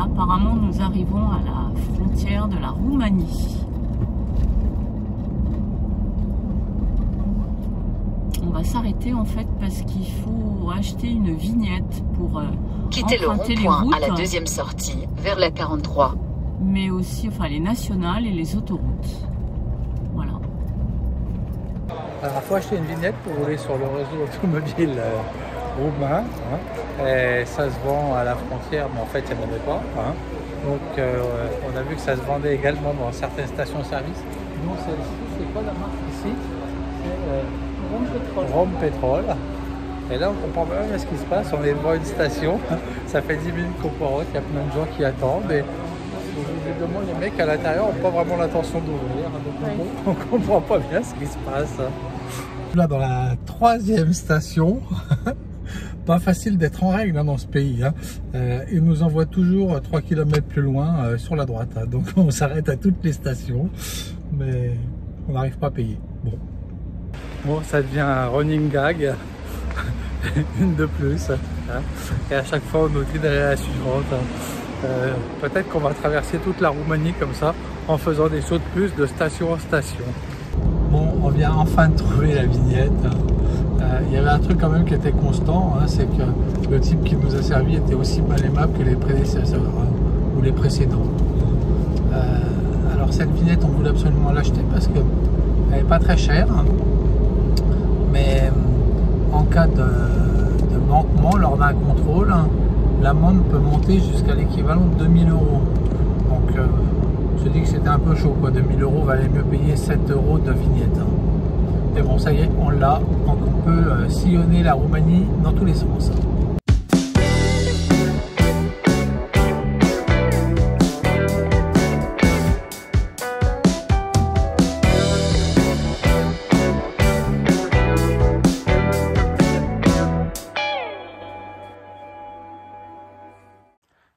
là, apparemment, nous arrivons à la frontière de la Roumanie. On va s'arrêter en fait parce qu'il faut acheter une vignette pour quitter le emprunter les rond-point routes, à la deuxième sortie, vers la 43. mais aussi enfin, les nationales et les autoroutes. Voilà. Alors, il faut acheter une vignette pour rouler sur le réseau automobile roumain. Hein. Et ça se vend à la frontière, mais en fait, il n'y en avait pas. Hein. Donc, on a vu que ça se vendait également dans certaines stations-service. Donc, celle-ci, c'est quoi la marque ici? C'est Rome Pétrole. Et là, on comprend pas bien ce qui se passe. On est devant une station. Ça fait 10 minutes qu'on poirote. Il y a plein de gens qui attendent. Et visiblement, les mecs à l'intérieur n'ont pas vraiment l'intention d'ouvrir. Donc, on comprend pas bien ce qui se passe. Là, dans la 3e station. Pas facile d'être en règle hein, dans ce pays. Hein. Il nous envoie toujours 3 km plus loin sur la droite. Hein. Donc on s'arrête à toutes les stations, mais on n'arrive pas à payer. Bon, ça devient un running gag, une de plus. Hein. Et à chaque fois on nous dit d'aller à la suivante. Hein. Peut-être qu'on va traverser toute la Roumanie comme ça, en faisant des sauts de plus de station en station. Bon, on vient enfin de trouver la vignette. Il y avait un truc quand même qui était constant, hein, c'est que le type qui nous a servi était aussi mal aimable que les prédécesseurs hein, ou les précédents. Alors cette vignette, on voulait absolument l'acheter parce qu'elle n'est pas très chère, hein, mais en cas de manquement lors d'un contrôle, hein, l'amende peut monter jusqu'à l'équivalent de 2000 €. Donc je dis que c'était un peu chaud, quoi. 2000 €, valait mieux payer 7 € de vignette. Hein. Mais bon, ça y est, on l'a, donc on peut sillonner la Roumanie dans tous les sens.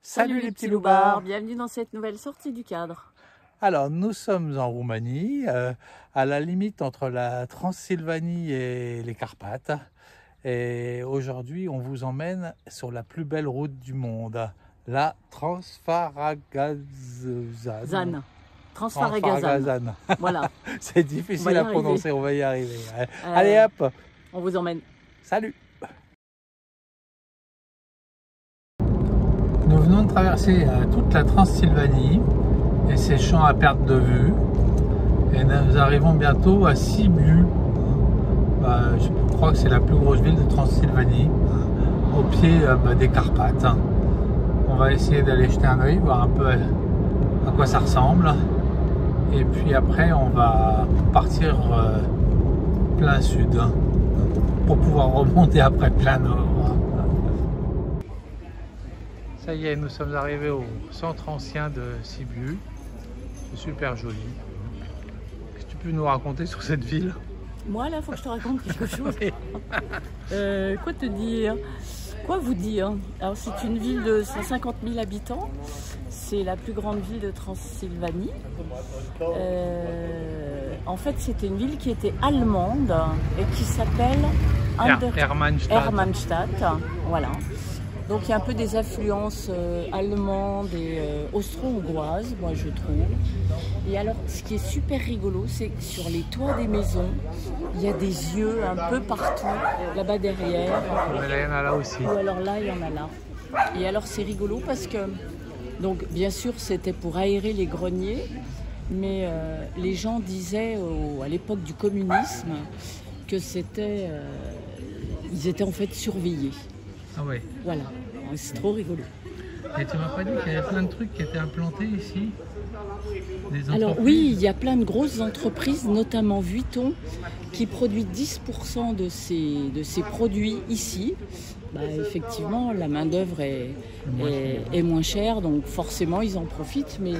Salut les petits loupards, bienvenue dans cette nouvelle sortie du cadre. Alors, nous sommes en Roumanie, à la limite entre la Transylvanie et les Carpates. Et aujourd'hui, on vous emmène sur la plus belle route du monde, la Transfaragazan. Transfaragazan. Voilà. C'est difficile à prononcer, on va y arriver. Allez hop, on vous emmène. Salut. Nous venons de traverser toute la Transylvanie et ses champs à perte de vue. Et nous arrivons bientôt à Sibiu. Je crois que c'est la plus grosse ville de Transylvanie, au pied des Carpates. On va essayer d'aller jeter un œil, voir un peu à quoi ça ressemble. Et puis après, on va partir plein sud pour pouvoir remonter après plein nord. Ça y est, nous sommes arrivés au centre ancien de Sibiu. C'est super joli. Qu'est-ce que tu peux nous raconter sur cette ville? Moi là, il faut que je te raconte quelque chose. Quoi te dire? Quoi vous dire? Alors c'est une ville de 150 000 habitants. C'est la plus grande ville de Transylvanie. En fait, c'était une ville qui était allemande et qui s'appelle Hermannstadt. Voilà. Donc il y a un peu des influences allemandes et austro-hongroises, moi je trouve. Et alors ce qui est super rigolo, c'est que sur les toits des maisons, il y a des yeux un peu partout, là-bas derrière. Mais là il y en a là aussi. Ou alors là il y en a là. Et alors c'est rigolo parce que, donc bien sûr c'était pour aérer les greniers, mais les gens disaient à l'époque du communisme que c'était, ils étaient en fait surveillés. Ah ouais. Voilà, c'est trop rigolo. Et tu m'as pas dit qu'il y avait plein de trucs qui étaient implantés ici? Alors oui, il y a plein de grosses entreprises, notamment Vuitton, qui produit 10% de ces produits ici. Effectivement, la main-d'œuvre est moins chère, donc forcément ils en profitent, mais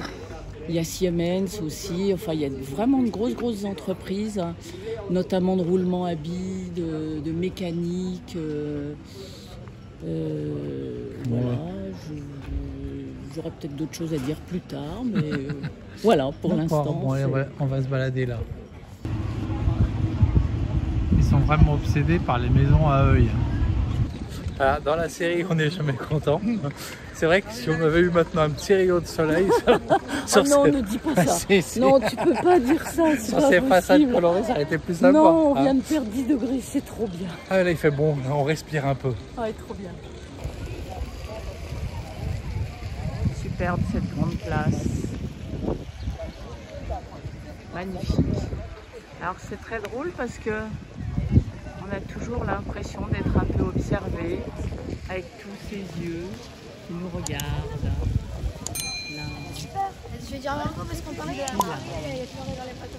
il y a Siemens aussi, enfin il y a vraiment de grosses entreprises, notamment de roulement à billes, de mécanique. Voilà, j'aurais peut-être d'autres choses à dire plus tard, mais voilà, pour l'instant. Bon, on va se balader là. Ils sont vraiment obsédés par les maisons à œil. Alors, dans la série, on n'est jamais content. C'est vrai que si on avait eu maintenant un petit rayon de soleil sur non, ne dis pas ça. Non, tu peux pas dire ça. Sur ces façades colorées, ça aurait été plus sympa. Non, on vient de faire 10 degrés, c'est trop bien. Ah, là, il fait bon, on respire un peu. Ouais, trop bien. Superbe cette grande place. Magnifique. Alors c'est très drôle parce que on a toujours l'impression d'être un peu observé avec tous ces yeux qui nous regardent. Là. Je vais dire un peu parce qu'on parlait de la il y a toujours dans les pattes.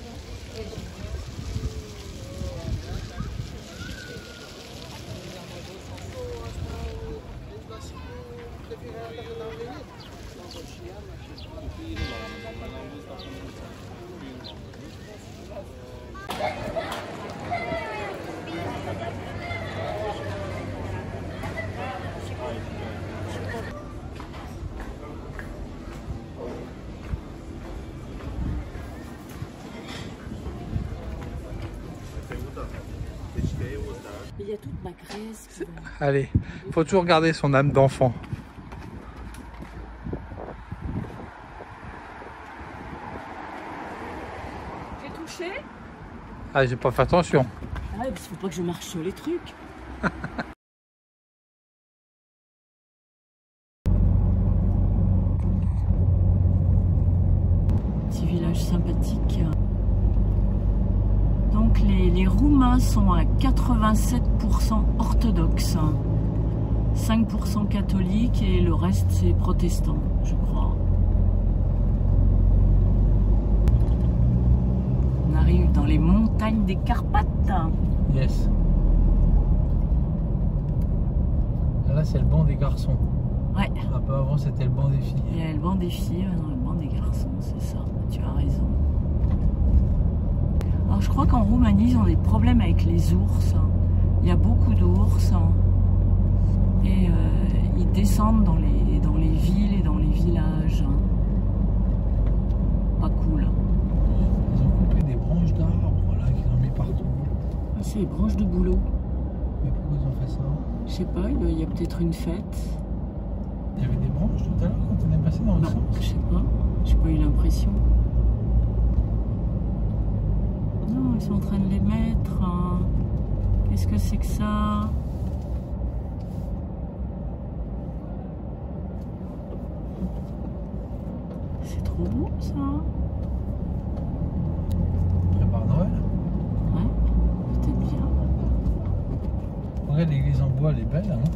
Il y a toute ma graisse. Allez, faut toujours garder son âme d'enfant. J'ai touché? Ah, j'ai pas fait attention. Ah ouais, parce qu'il faut pas que je marche sur les trucs. Petit village sympathique. Donc les Roumains sont à 87% orthodoxes, 5% catholiques et le reste c'est protestant, je crois. On arrive dans les montagnes des Carpates. Yes. Là c'est le banc des garçons. Ouais. Un peu avant c'était le banc des filles. Il y a le banc des filles, maintenant le banc des garçons, c'est ça, tu as raison. Alors je crois qu'en Roumanie, ils ont des problèmes avec les ours. Il y a beaucoup d'ours. Et ils descendent dans les villes et dans les villages. Pas cool. Ils ont coupé des branches d'arbres là qu'ils ont mis partout. Ah, c'est les branches de bouleau. Mais pourquoi ils ont fait ça? Je sais pas, il y a peut-être une fête. Il y avait des branches tout à l'heure quand on est passé dans le sens. Je sais pas, j'ai pas eu l'impression. Non, ils sont en train de les mettre. Qu'est-ce que c'est que ça? C'est trop beau ça. Prépare Noël. Ouais, peut-être bien. Regarde l'église en bois, elle est belle. Hein,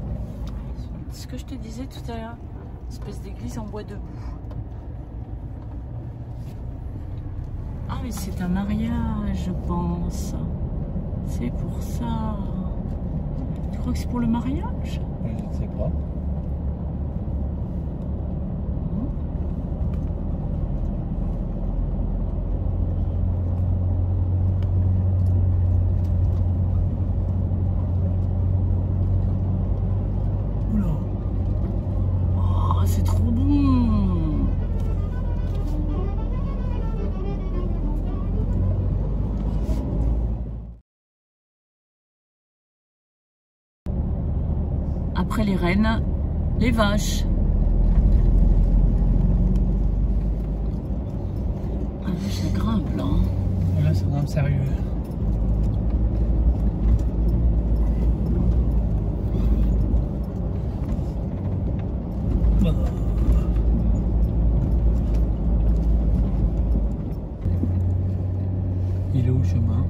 C'est ce que je te disais tout à l'heure. Espèce d'église en bois debout. Ah mais c'est un mariage, je pense. C'est pour ça. Tu crois que c'est pour le mariage? je ne sais pas. Oula. Oh, c'est trop bon. Après les rennes, les vaches. Ah oui, ça grimpe là. Et là, ça grimpe sérieux. Il est où le chemin?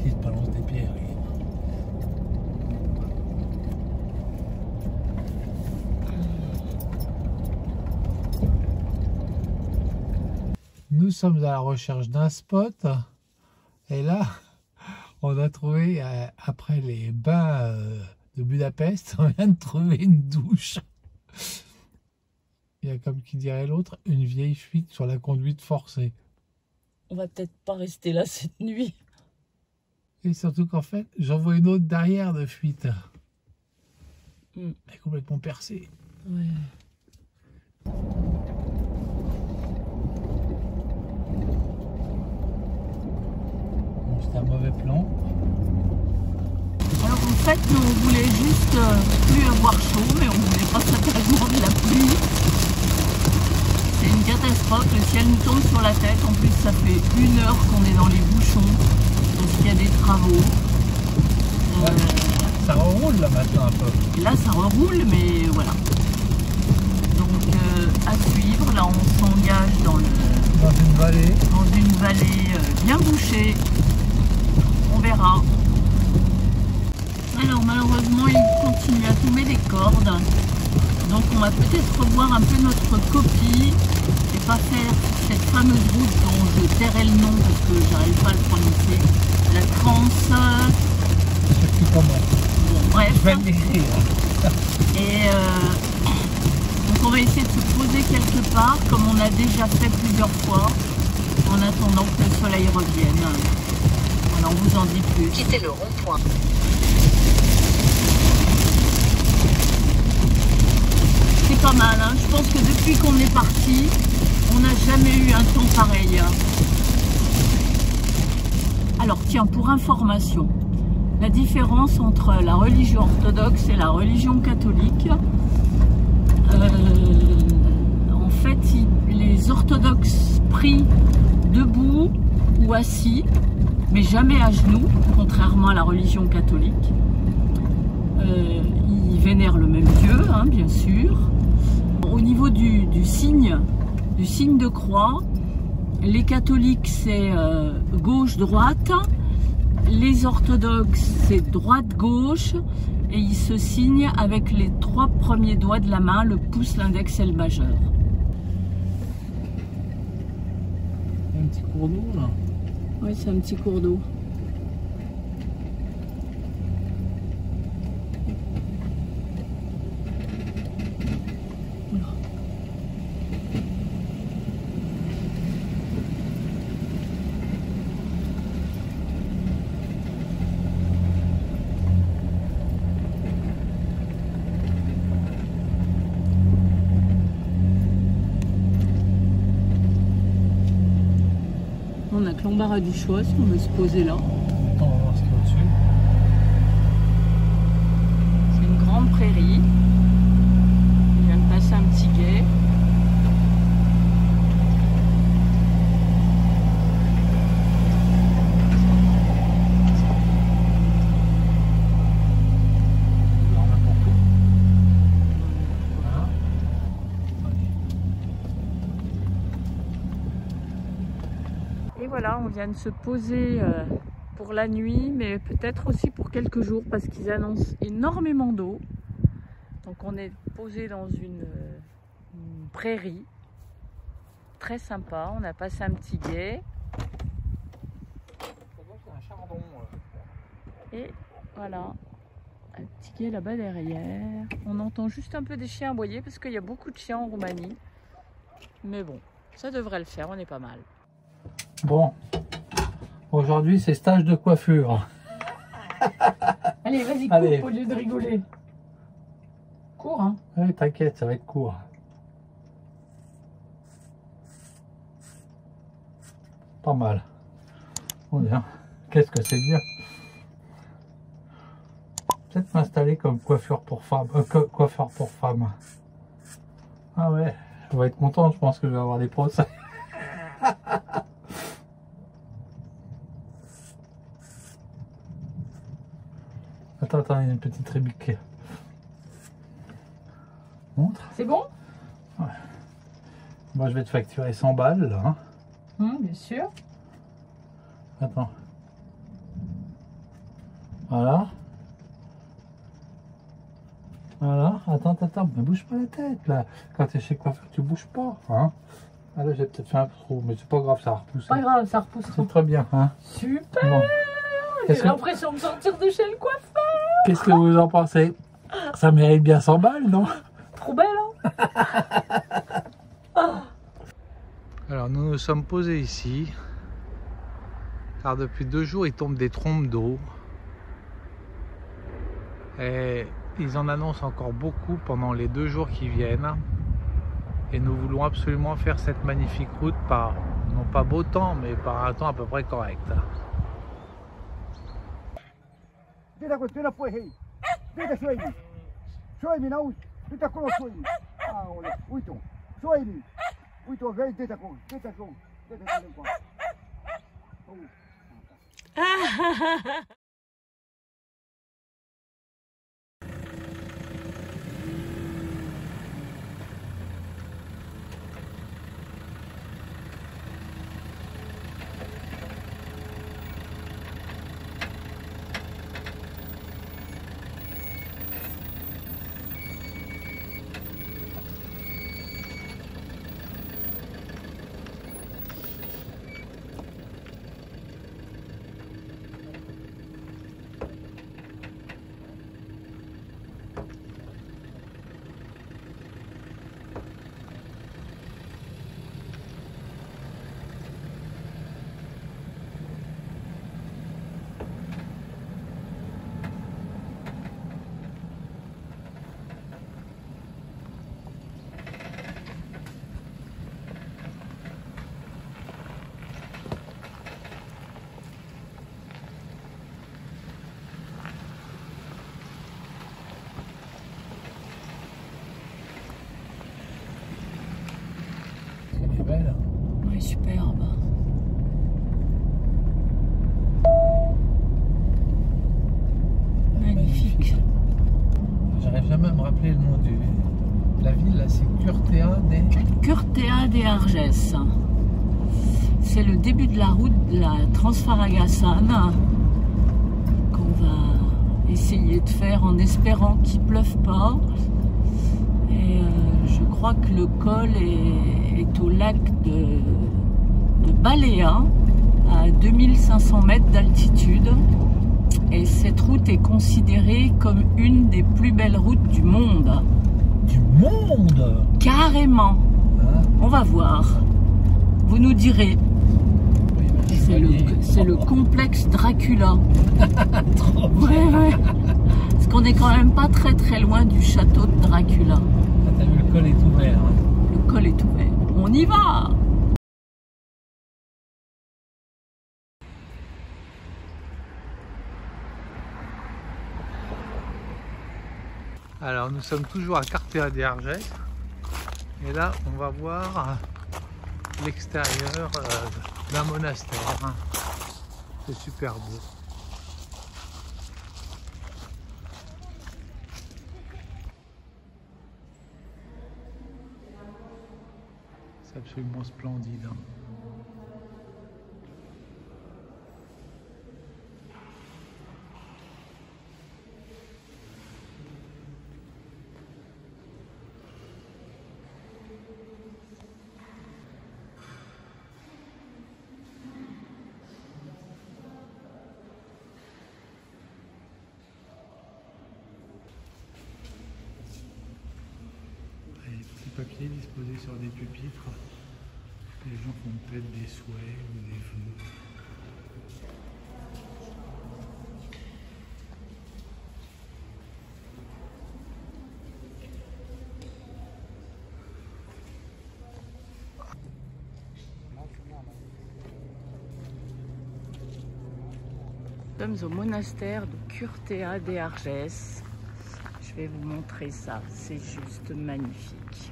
Il te balance des pierres. Nous sommes à la recherche d'un spot et là on a trouvé, après les bains de Budapest, on vient de trouver une douche. Il y a, comme qui dirait l'autre, une vieille fuite sur la conduite forcée. On va peut-être pas rester là cette nuit. Et surtout qu'en fait, j'en vois une autre derrière de fuite. Elle est complètement percée. Ouais. Bon, c'est un mauvais plan. Alors en fait, nous on voulait juste plus avoir chaud, mais on voulait pas sacrément de la pluie. C'est une catastrophe, le ciel nous tombe sur la tête. En plus, ça fait 1 heure qu'on est dans les bouchons parce qu'il y a des travaux. Ça reroule là maintenant un peu. Là, ça reroule, mais voilà. Donc à suivre. Là, on s'engage dans une vallée. Dans une vallée bien bouchée. On verra. Alors malheureusement, il continue à tomber des cordes. Donc on va peut-être revoir un peu notre copie et pas faire cette fameuse route dont je tairai le nom parce que j'arrive pas à le prononcer. La Je sais plus comment. Bon, bref. Je vais l'écrire. Et donc on va essayer de se poser quelque part comme on a déjà fait plusieurs fois en attendant que le soleil revienne. Voilà, on vous en dit plus. Quittez le rond-point. C'est pas mal, hein. Je pense que depuis qu'on est parti, on n'a jamais eu un temps pareil. Alors tiens, pour information, la différence entre la religion orthodoxe et la religion catholique, en fait, les orthodoxes prient debout ou assis, mais jamais à genoux, contrairement à la religion catholique. Ils vénèrent le même Dieu, hein, bien sûr. Au niveau du signe de croix, les catholiques c'est gauche-droite, les orthodoxes c'est droite-gauche, et ils se signent avec les 3 premiers doigts de la main, le pouce, l'index et le majeur. Un petit cours d'eau là. Oui, c'est un petit cours d'eau. On a que l'embarras du choix si on veut se poser là. On va voir ce qu'il y a au-dessus. C'est une grande prairie. Il vient de passer un petit gué. Et voilà, on vient de se poser pour la nuit, mais peut-être aussi pour quelques jours parce qu'ils annoncent énormément d'eau. Donc on est posé dans une prairie très sympa. On a passé un petit gué. Et voilà, un petit quai là-bas derrière. On entend juste un peu des chiens aboyer parce qu'il y a beaucoup de chiens en Roumanie. Mais bon, ça devrait le faire, on est pas mal. Bon, aujourd'hui c'est stage de coiffure. Allez, vas-y, Allez. coupe au lieu de rigoler. Cours, hein. Oui, t'inquiète, ça va être court. Pas mal. Oh bien. Qu'est-ce que c'est bien. Peut-être m'installer comme coiffeur pour femme. Coiffeur pour femme. Ah ouais, je vais être content, je pense que je vais avoir des procès. Attends, il y a une petite rébique. Montre. C'est bon? Ouais. Moi, je vais te facturer 100 balles, là. Hein. Bien sûr. Attends. Voilà. Voilà. Attends. Mais bouge pas la tête, là. Quand tu es chez coiffeur, tu bouges pas, hein. Ah là, j'ai peut-être fait un trou, mais c'est pas grave, ça va repousser. Pas grave, ça repoussera. C'est très bien, hein. Super. Bon. J'ai l'impression de sortir de chez le coiffeur. Qu'est-ce que vous en pensez? Ça mérite bien 100 balles, non? Trop belle, hein. Alors nous nous sommes posés ici, car depuis 2 jours il tombe des trombes d'eau. Et Ils en annoncent encore beaucoup pendant les 2 jours qui viennent. Et nous voulons absolument faire cette magnifique route par, non pas beau temps, mais par un temps à peu près correct. Elle est belle. Oui, superbe. Magnifique. J'arrive jamais à me rappeler le nom de la ville, là, c'est Curtea de Argès. C'est le début de la route de la Transfaragasan qu'on va essayer de faire en espérant qu'il ne pleuve pas. Et je crois que le col est au lac de Baléa, à 2500 mètres d'altitude. Et cette route est considérée comme une des plus belles routes du monde. Du monde? Carrément. Hein? On va voir. Vous nous direz. Oui, C'est le complexe Dracula. Trop bien. Ouais. Parce qu'on est quand même pas très loin du château de Dracula. Ah, t'as vu, le col est ouvert. Hein. Le col est ouvert. On y va! Alors nous sommes toujours à Curtea de Argès. Et là on va voir l'extérieur d'un monastère. C'est super beau. C'est absolument splendide. Papiers disposés sur des pupitres. Les gens font peut-être des souhaits ou des vœux. Nous sommes au monastère de Curtea de Argès. Je vais vous montrer ça, c'est juste magnifique.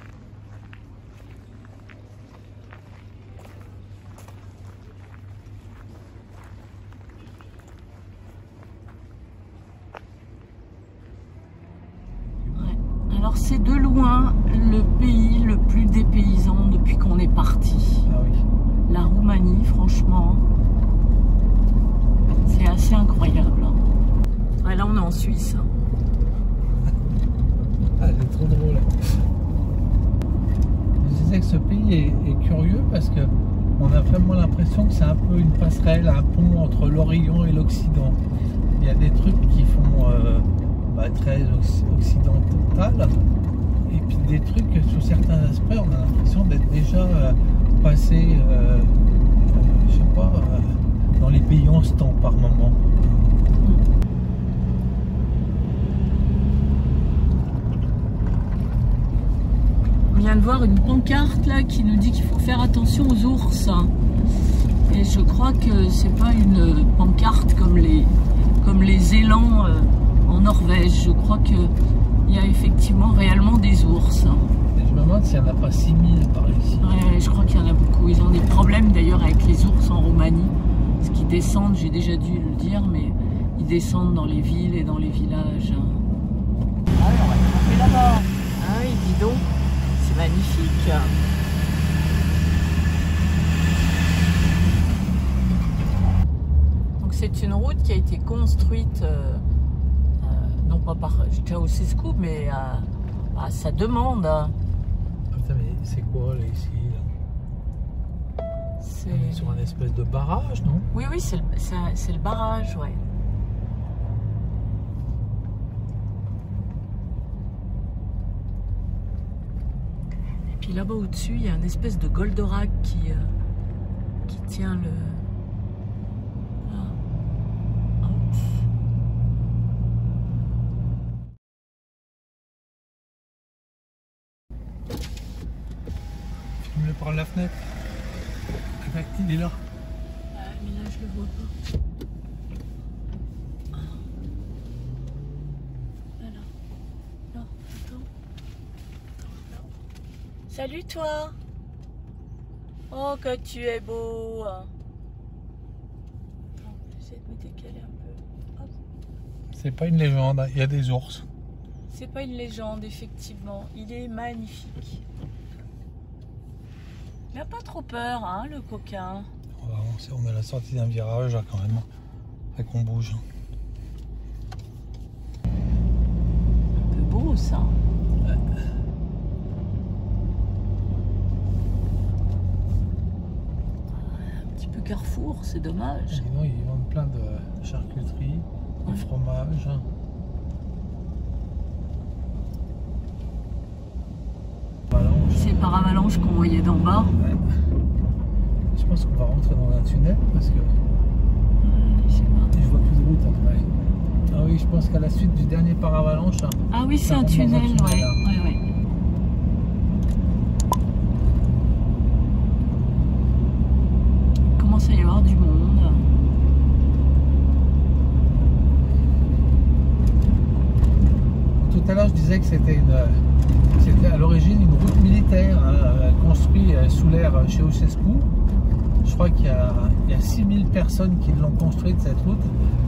Ouais. Alors c'est de loin le pays le plus dépaysant depuis qu'on est parti. Ah oui. La Roumanie, franchement, c'est assez incroyable. Ouais, là on est en Suisse. Ah, c'est trop drôle. Je disais que ce pays est curieux parce que on a vraiment l'impression que c'est un peu une passerelle, un pont entre l'Orient et l'Occident. Il y a des trucs qui font très occidental et puis des trucs sous certains aspects on a l'impression d'être déjà passé, je sais pas, dans les pays en ce temps par moment. une pancarte là qui nous dit qu'il faut faire attention aux ours. Et je crois que c'est pas une pancarte comme les élans en Norvège. Je crois qu'il y a effectivement réellement des ours. Je me demande s'il n'y en a pas 6000 par ici. Ouais, je crois qu'il y en a beaucoup. Ils ont des problèmes d'ailleurs avec les ours en Roumanie. Parce qu'ils descendent, j'ai déjà dû le dire, mais ils descendent dans les villes et dans les villages. Ah, on va camper là-bas. Ah oui, dis donc, c'est magnifique. Donc c'est une route qui a été construite, non pas par Ceausescu, mais à sa demande. Ah, putain, mais c'est quoi là ici là? On est sur un espèce de barrage, non? Oui, oui, c'est le barrage, ouais. Et puis là-bas au-dessus, il y a une espèce de goldorak qui tient le... Ah. Hop. Filme-le par la fenêtre. Il est là. Mais là, je le vois pas. Voilà. Non, attends. Salut toi. Oh, que tu es beau. J'essaie de me décaler un peu. Hop. C'est pas une légende, il y a des ours. C'est pas une légende, effectivement. Il est magnifique. Il n'a pas trop peur, hein, le coquin. On va avancer, on est à la sortie d'un virage là quand même. Fait qu'on bouge. Un peu beau ça. Ouais. Un petit peu carrefour, c'est dommage. Sinon, ils vendent plein de charcuterie, de fromage. C'est par avalanche qu'on voyait d'en bas. Ouais. Je pense qu'on va rentrer dans un tunnel parce que Je sais pas. je vois plus de route après. Ah oui, je pense qu'à la suite du dernier paravalanche. Ah oui, c'est ça un rentre dans tunnel, ouais. là. Ouais, ouais. Il commence à y avoir du monde. Tout à l'heure, je disais que c'était à l'origine une route militaire construite sous l'ère Ceausescu. Je crois qu'il y a 6000 personnes qui l'ont construite, cette route.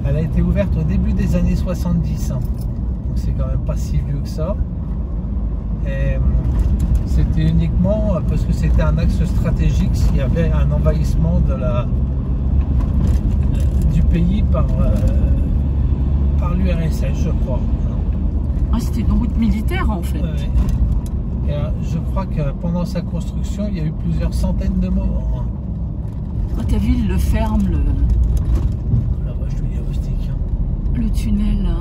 Elle a été ouverte au début des années 70. Donc c'est quand même pas si vieux que ça. Et c'était uniquement parce que c'était un axe stratégique s'il y avait un envahissement du pays par l'URSS, je crois. Ah, c'était une route militaire en fait. Ouais. Et je crois que pendant sa construction, il y a eu plusieurs centaines de morts. Ah, t'as vu, il le ferme, La vache, je lui dis rustique. le tunnel là.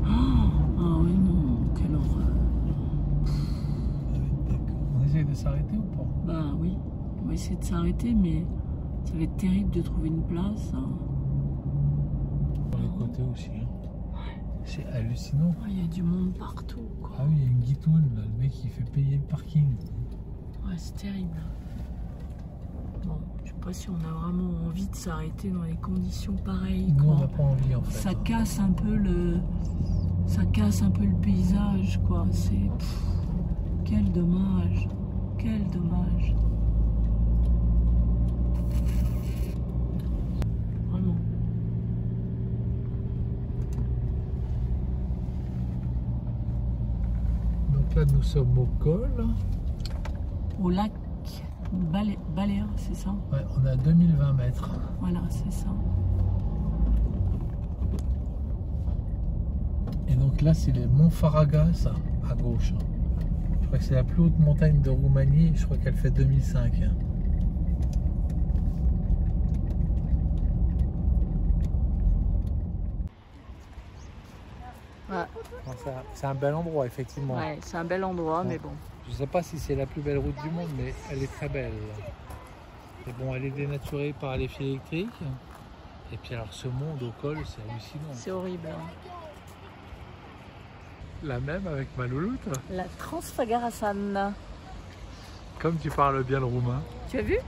Ah oui, non, quelle horreur. On essaie de s'arrêter ou pas? Bah oui, on va essayer de s'arrêter, mais ça va être terrible de trouver une place. Sur les côtés aussi. C'est hallucinant. Ah, il y a du monde partout, quoi. Ah oui, il y a une guitoune, là, le mec il fait payer le parking. Ouais, c'est terrible. Bon, je sais pas si on a vraiment envie de s'arrêter dans les conditions pareilles, Nous, quoi. on n'a pas envie en fait. Ça casse un peu le paysage, quoi. C'est... Quel dommage. Quel dommage. Vraiment. Donc là, nous sommes au col. Au lac Baléa, c'est ça? Ouais, on est à 2020 mètres. Voilà, c'est ça. Et donc là, c'est les monts Faragas à gauche. Je crois que c'est la plus haute montagne de Roumanie. Je crois qu'elle fait 2005. Ouais, C'est un bel endroit, effectivement. ouais, c'est un bel endroit, mais bon. Je ne sais pas si c'est la plus belle route du monde, mais elle est très belle. Et bon, elle est dénaturée par les fils électriques. Et puis alors ce monde au col, c'est hallucinant. C'est horrible. La même avec ma louloute. La Transfagarasan. Comme tu parles bien le roumain. Tu as vu?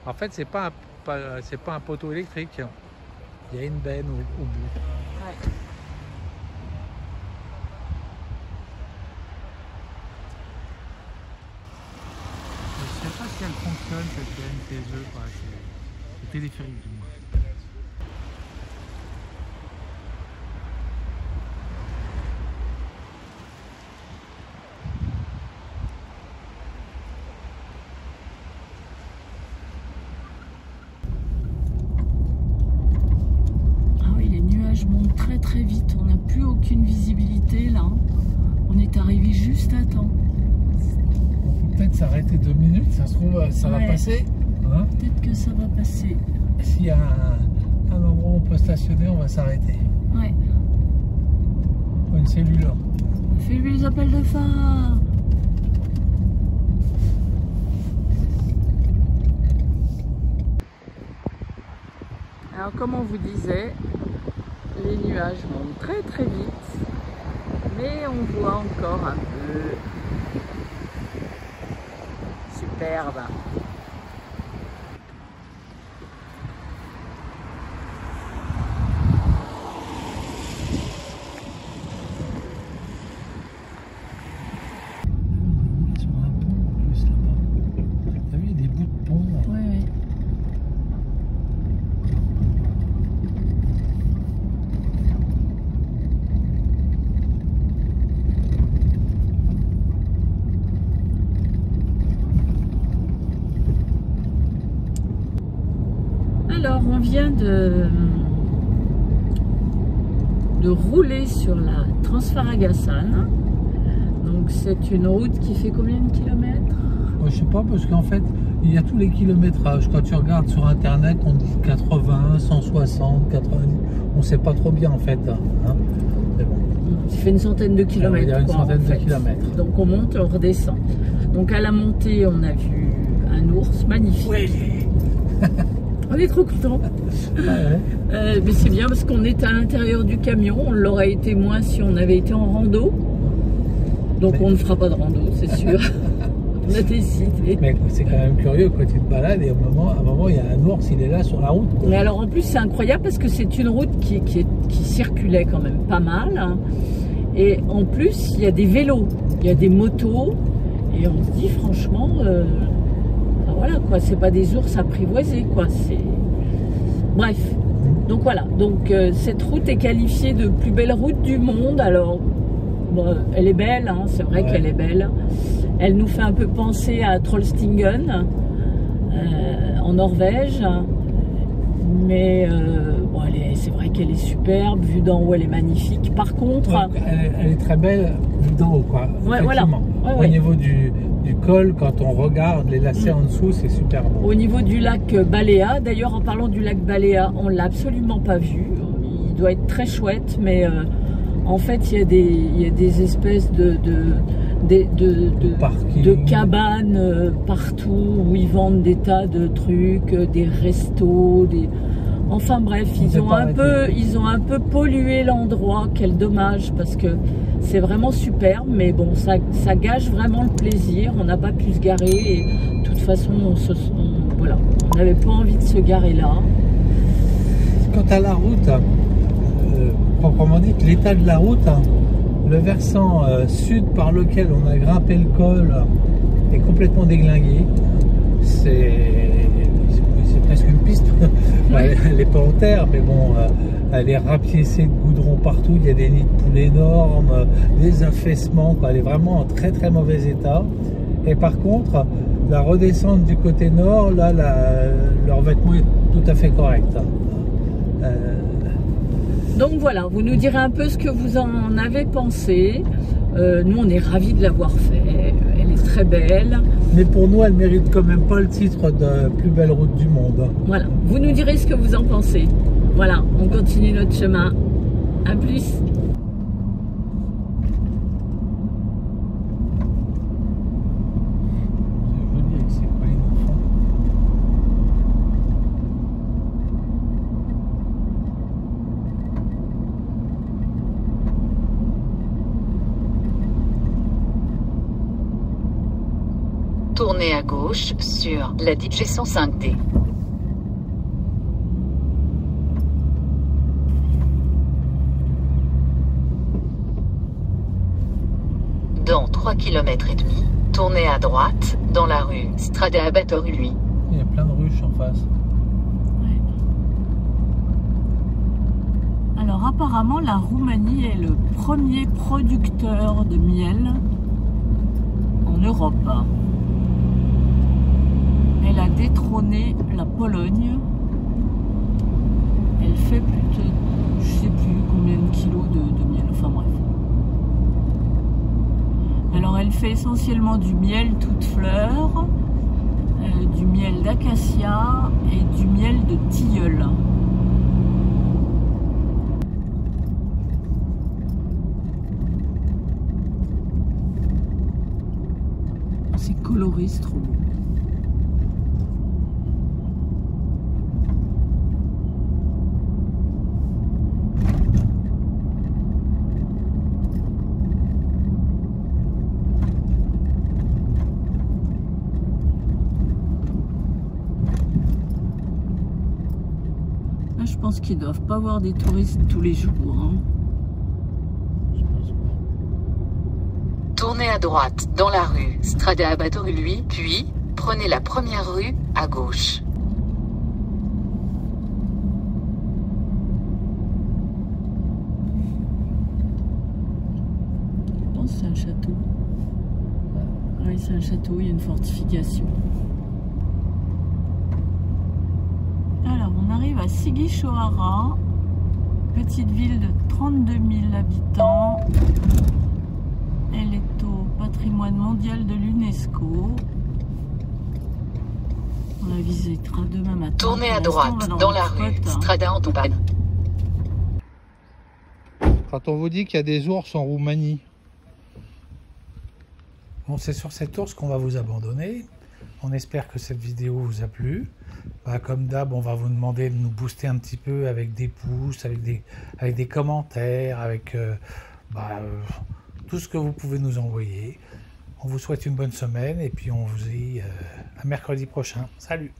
En fait, c'est pas un poteau électrique. Il y a une benne au bout. Ouais. Je sais pas si elle fonctionne cette BNTE, quoi. C'est téléphérique du moins. Ah oui, les nuages montent très très vite. On n'a plus aucune visibilité là. On est arrivé juste à temps. Peut-être s'arrêter 2 minutes, ça se trouve, ça va passer. Hein, peut-être que ça va passer. s'il y a un endroit où on peut stationner, on va s'arrêter. Ouais. Une cellule. Fais-lui les appels de phare. Alors comme on vous disait, les nuages montent très très vite, mais on voit encore un peu. Superbe. Sur un pont en plus là-bas. T'as vu, il y a des bouts de pont. Ouais, ouais. Alors, on vient de rouler sur la Transfagarasan. Donc, c'est une route qui fait combien de kilomètres? Ouais, je sais pas, parce qu'en fait, il y a tous les kilométrages. Quand tu regardes sur internet, on dit 80, 160, 90. On sait pas trop bien en fait. Hein. Mais bon. Ça fait une centaine de kilomètres. Il y a une quoi, centaine en fait. de kilomètres. Donc, on monte, on redescend. Donc, à la montée, on a vu un ours magnifique. Oui. On est trop contents. Ah ouais. Mais c'est bien parce qu'on est à l'intérieur du camion. On l'aurait été moins si on avait été en rando. Donc on ne fera pas de rando, c'est sûr. On a décidé. Mais c'est quand même curieux quand tu te balades et à un moment il y a un ours, il est là sur la route. Mais alors en plus c'est incroyable parce que c'est une route qui circulait quand même pas mal. Hein. Et en plus il y a des vélos, il y a des motos. Et on se dit franchement... enfin, voilà quoi, c'est pas des ours apprivoisés quoi, c'est... Bref, donc voilà, donc cette route est qualifiée de plus belle route du monde, alors bon, elle est belle, hein, c'est vrai qu'elle est belle, elle nous fait un peu penser à Trollstingen en Norvège, mais bon, c'est vrai qu'elle est superbe, vue d'en haut elle est magnifique, par contre... Donc, elle est très belle vue d'en haut quoi, ouais, voilà. Au niveau du col, quand on regarde les lacets en dessous, c'est super beau. Au niveau du lac Balea, d'ailleurs en parlant du lac Balea, on l'a absolument pas vu. Il doit être très chouette, mais en fait il y a des espèces de cabanes partout où ils vendent des tas de trucs, des restos, enfin bref, ils ont un peu pollué l'endroit. Quel dommage parce que c'est vraiment superbe, mais bon, ça gâche vraiment le plaisir. On n'a pas pu se garer et de toute façon, voilà, on n'avait pas envie de se garer là. Quant à la route, proprement dit, l'état de la route, le versant sud par lequel on a grimpé le col est complètement déglingué. C'est presque une piste. Ouais. Elle n'est pas en terre, mais bon, elle est rapiécée de goudron partout. Il y a des nids de poules énormes, des affaissements, quoi. Elle est vraiment en très très mauvais état. Et par contre, la redescente du côté nord, là, leur vêtement est tout à fait correct. Donc voilà, vous nous direz un peu ce que vous en avez pensé. Nous, on est ravis de l'avoir fait. Elle est très belle. Mais pour nous, elle mérite quand même pas le titre de plus belle route du monde. Voilà, vous nous direz ce que vous en pensez. Voilà, on continue notre chemin. À plus. J'ai venu avec ses collines au fond. Tournez à gauche sur la Digestion 5D. Dans 3 km et demi, tournez à droite dans la rue Strada Batory. Il y a plein de ruches en face. Ouais. Alors apparemment la Roumanie est le premier producteur de miel en Europe. Elle a détrôné la Pologne. Elle fait plus de, je sais plus combien de kilos de miel, enfin bref. Alors elle fait essentiellement du miel toute fleur, du miel d'acacia et du miel de tilleul. C'est coloré, c'est trop beau. Là, je pense qu'ils doivent pas avoir des touristes tous les jours. Hein. Tournez à droite dans la rue Strada Batory, puis prenez la première rue à gauche. Je pense que c'est un château. Oui, c'est un château, il y a une fortification. Alors, on arrive à Sighisoara, petite ville de 32 000 habitants. Elle est au patrimoine mondial de l'UNESCO. On la visitera demain matin. Tournez à droite dans la rue Strada Antupane. Quand on vous dit qu'il y a des ours en Roumanie. Bon, c'est sur cet ours qu'on va vous abandonner. On espère que cette vidéo vous a plu. Comme d'hab, on va vous demander de nous booster un petit peu avec des pouces, avec des commentaires, avec tout ce que vous pouvez nous envoyer. On vous souhaite une bonne semaine et puis on vous dit à mercredi prochain. Salut!